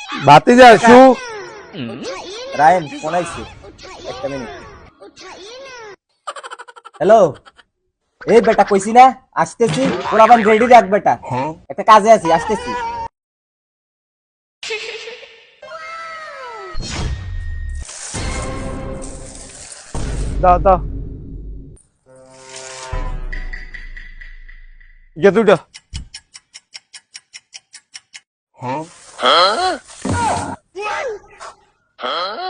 ভাতিজা শু রায়ন ফোন আইছে একটা মিনিট। হ্যালো, এই বেটা কইছি না আসতেছি, পোলাপান রেডি রাখ বেটা, একটা কাজে আছি আসতেছি। দাও দাও ইয়ে দুটো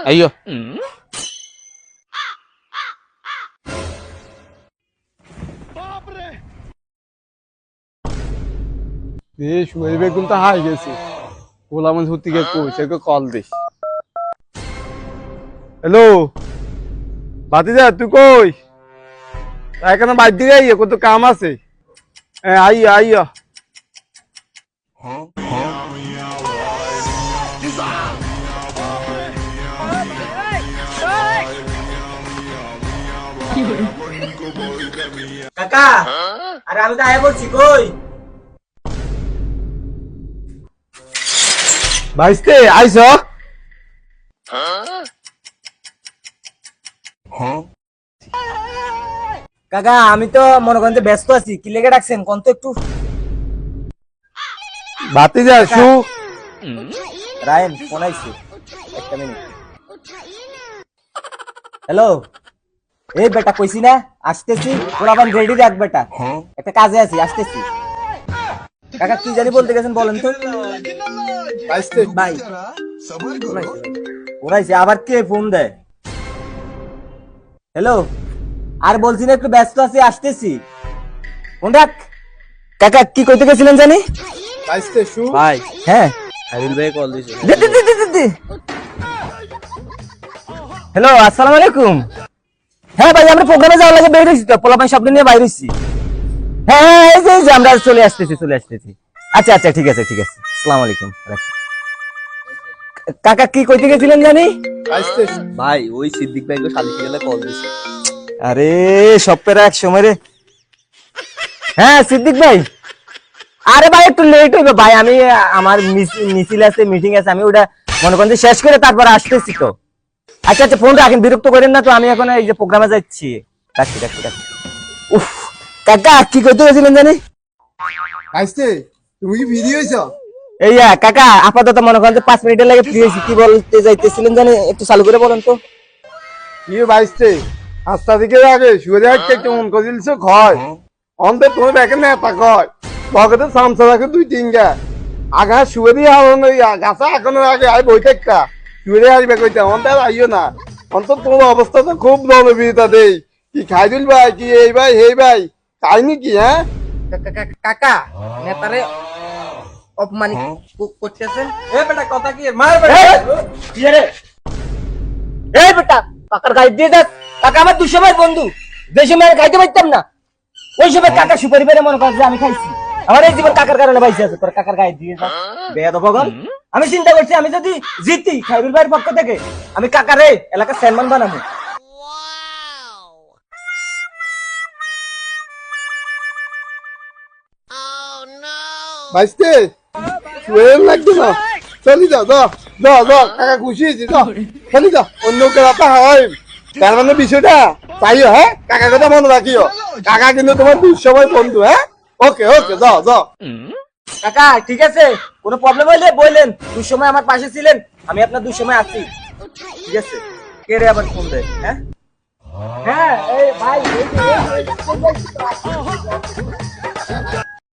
అయ్యో সুমের বেগুন তো হাই গেছি ওলা মানে হতে গিয়ে কইছে কল দিস। হ্যালো ভাতিজা তুই কই এখানে বাইর দিকে আইয়ে কত কাম আছে। আইয়া আইয়া কাকা, আরে আমি তো আয়া বলছি কই। ভাইস্তে আইস কাকা আমি তো মনে করেন যে ব্যস্ত আছি, কি লেগে ডাকছেন কোন তো একটু। ভাতিজা শু রায়ন ফোন আইছে একটা মিনিট। হ্যালো, এই বেটা কইছি না আসতেছি, পোলাপান রেডি রাখ বেটা, একটা কাজে আছি আসতেছি। কাকা কি জানি বলতে গেছেন বলেন তো। ভাইস্তে ভাই ওরাইছে আবার কে ফোন দেয়। হ্যালো, আর বলছি না একটু ব্যস্ত আছি আসতেছি, ফোন রাখ। কাকা কি কইতে গেছিলেন জানি। ভাইস্তে শু ভাই হ্যাঁ আদিল ভাই কল দিছে হ্যালো আসসালামু আলাইকুম। হ্যাঁ ভাই আমরা প্রোগ্রামে যাওয়ার লাগে বের হইছি তো, পোলাপান সব নিয়ে বাইরে হইছি। হ্যাঁ হ্যাঁ এই যে আমরা চলে আসতেছি। আচ্ছা আচ্ছা ঠিক আছে আসসালামু আলাইকুম। কাকা কি কইতে গেছিলেন জানি। ভাইস্তে ভাই ওই সিদ্দিক ভাইকে শালিশি গেলে কল দিছে। আরে সপ্তাহে এক সময় রে। হ্যাঁ সিদ্দিক ভাই, আরে ভাই একটু লেট হইবে ভাই, আমি আমার মিছিল আছে মিটিং আছে, আমি ওটা মনে করেন যে শেষ করে তারপর আসতেছি তো। আচ্ছা আচ্ছা ফোন রাখেন, বিরক্ত করেন না তো, আমি এখন এই যে প্রোগ্রামে যাচ্ছি। রাখছি। উফ কাকা কি করতে গেছিলেন জানি। ভাইস্তে তুমি কি ভিডিও হইছ এই কাকা আপাতত মনে করেন যে 5 মিনিটের লাগে ফ্রি হয়েছি, কি বলতে যাইতেছিলেন জানি একটু চালু করে বলেন তো। কি ভাইস্তে আস্তা দিকে আগে শুয়ে রাখতে একটু মন করে দিলছ খয় অন্তে তুমি দেখে না তা কয় পকেটে সামসা রাখে 2-3 আগা শুয়ে দিয়ে হারন ওই গাছা এখনো আগে আই বই থাকতা শুয়ে দিয়ে আসবে কইতে অন্তে আর আইও না অন্ত তোমার অবস্থা তো খুব নলবিতা দেই কি খাই দিল ভাই কি এই ভাই হেই ভাই কাহিনী কি হ্যাঁ কাকা নেতারে অপমান করতেছেন। এ বেটা কথা কি মার বেটা। কি রে এই বেটা কাকার গায়ে দিয়ে দেখ। কাকা আমার দুশো বন্ধু, যে সময় খাইতে পারতাম না ওই সময় কাকা সুপারি পেরে মনে করে যে আমি খাইছি। আমার এই জীবন কাকার কারণে বাইসে আছে, তোর কাকার গায়ে দিয়ে যা বেয়াদবগণ। আমি চিন্তা করছি আমি যদি জিতি খাইরুল ভাইয়ের পক্ষ থেকে আমি কাকারে এলাকার চেয়ারম্যান বানাবো। ভাইস্তে শুয়ে লাগবে না চলি যাও যাও কাকা খুশি হয়েছি যাও চলি যাও অন্য কেরাতা হয় তার মানে বিষয়টা চাইও হ্যাঁ কাকার কথা মনে রাখিও কাকা কিন্তু তোমার দুঃসময় বন্ধু হ্যাঁ ওকে যাও কাকা ঠিক আছে, কোনো প্রবলেম হইলে বললেন, দুঃসময় আমার পাশে ছিলেন, আমি আপনার দুঃসময় আছি। ঠিক আছে, কে রে আবার ফোন দেয়। হ্যাঁ হ্যাঁ এই ভাই